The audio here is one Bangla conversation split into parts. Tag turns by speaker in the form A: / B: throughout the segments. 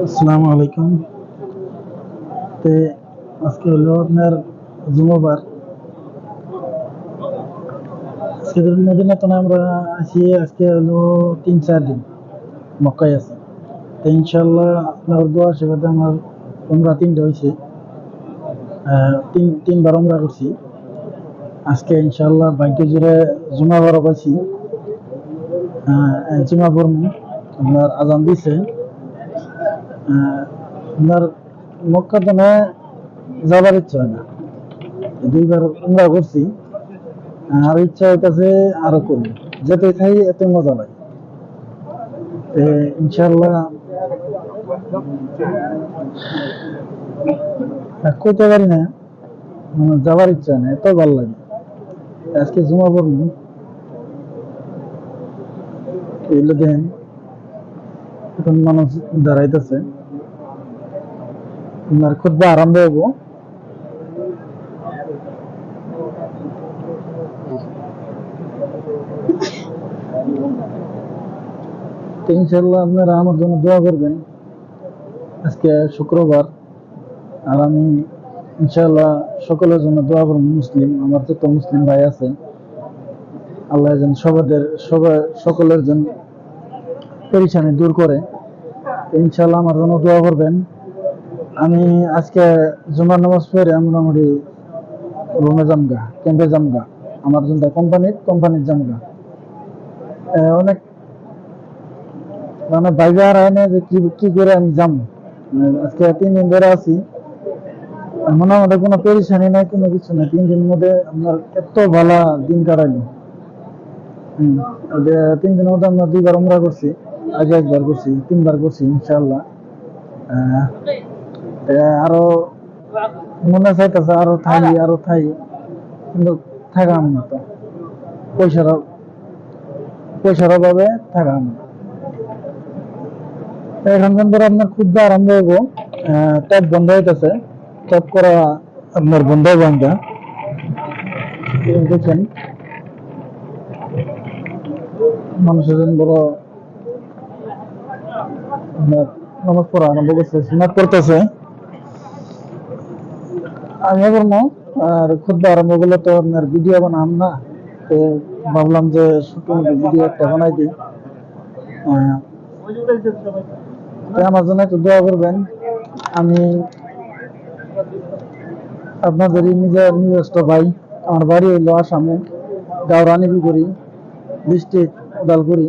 A: আসসালামু আলাইকুম। তে আজকে হলো আপনার জুমাবার। আজকে মদিনাতে আমরা আসি, আজকে হলো 3-4 দিন মক্কায় আছি। তো ইনশাল্লাহ আপনার দোয়া আশীর্বাদে আমার উমরা 3টা হয়েছে। তিনবার উমরা করছি। আজকে ইনশাল্লাহ ভাগ্য জুড়ে জুমাবারও পাইছি। জুমা পড়ব, আপনার আজান দিছে। আপনার মক্কা তো যাবার ইচ্ছা হয় না, 2বার উমরা করছি। আর ইচ্ছা হইতেছে আরো করবো, যেতে চাই এত মজা লাগে। ইনশাল্লাহ কইতে পারি না, যাবার ইচ্ছা নেই, এত ভালো লাগে। আজকে জুমা পড়বো, এগুলো দেন এখন মানুষ দাঁড়াইতেছে, আপনার খুতবা আরম্ভ হবো। তো ইনশাল্লাহ আপনারা আমার জন্য দোয়া করবেন। আজকে শুক্রবার, আর আমি ইনশাল্লাহ সকলের জন্য দোয়া করবো। মুসলিম, আমার যত মুসলিম ভাই আছে, আল্লাহ যেন সকলের জন্য পরিশানি দূর করে। ইনশাল্লাহ আমার জন্য দোয়া করবেন। আমি আজকে জুমার নামাজ পড়ে মোটামুটি রুমে জামগা, ক্যাম্পে জামগা, আমার জন্য কোম্পানির জামগা। অনেক মানে বাইরে আর হয় না যে কি করে আমি যাবো। আজকে 3 দিন ধরে আছি, মনে আমাদের কোনো পেরেশানি নাই, কোনো কিছু নাই। 3 দিনের মধ্যে আপনার এত ভালো দিন কাটাইলো। 3 দিনের মধ্যে আমরা 2বার উমরা করছি, আগে 1বার করছি, 3বার করছি ইনশাল্লাহ। আরো মনে চাইতেছে আরো থাই, কিন্তু থাকাম না তো, পয়সার পয়সার অভাবে থাকাম না। এখন কিন্তু আপনার খুদ্া আরম্ভ হইব। ট্যাপ বন্ধ হইতেছে, ট্যাপ করা আপনার বন্ধ বন্ধ দেখছেন। মানুষের জন্য বড় আপনার নামাজ পড়া আরম্ভ করছে, সুন্নাত করতেছে। আমি বলবো আর খুদ্া আরম্ভ করলে তো আপনার ভিডিও বানাম না, তো ভাবলাম যে ভিডিও একটা বানাই দিই। আমার জন্য একটু দোয়া করবেন। আমি আপনাদেরই নিজস্ব ভাই। আমার বাড়ি হইল আসামে, গাওরানি বিগুড়ি ডিস্ট্রিক্ট উদালগুড়ি।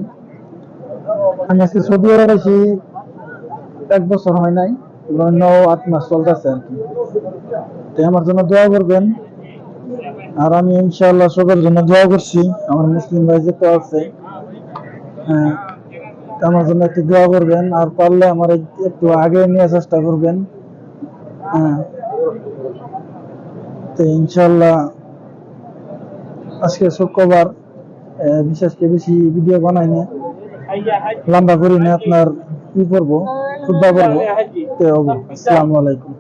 A: আমি আজকে সৌদি আরব আছি, 1 বছর হয় নাই, 9-8 মাস চলতেছে আর কি। তো আমার জন্য দোয়া করবেন। আর আমি ইনশাআল্লাহ সবার জন্য দোয়া করছি, আমার মুসলিম ভাই যেত আছে। আমার জন্য একটু দোয়া করবেন, আর পারলে আমার একটু আগে নিয়ে চেষ্টা করবেন। তো ইনশাআল্লাহ আজকে শুক্রবার, বিশেষ করে বেশি ভিডিও বানাই না, লম্বা করি না, আপনার কি করবো, খুদ্া করবো। তো আসসালামু আলাইকুম।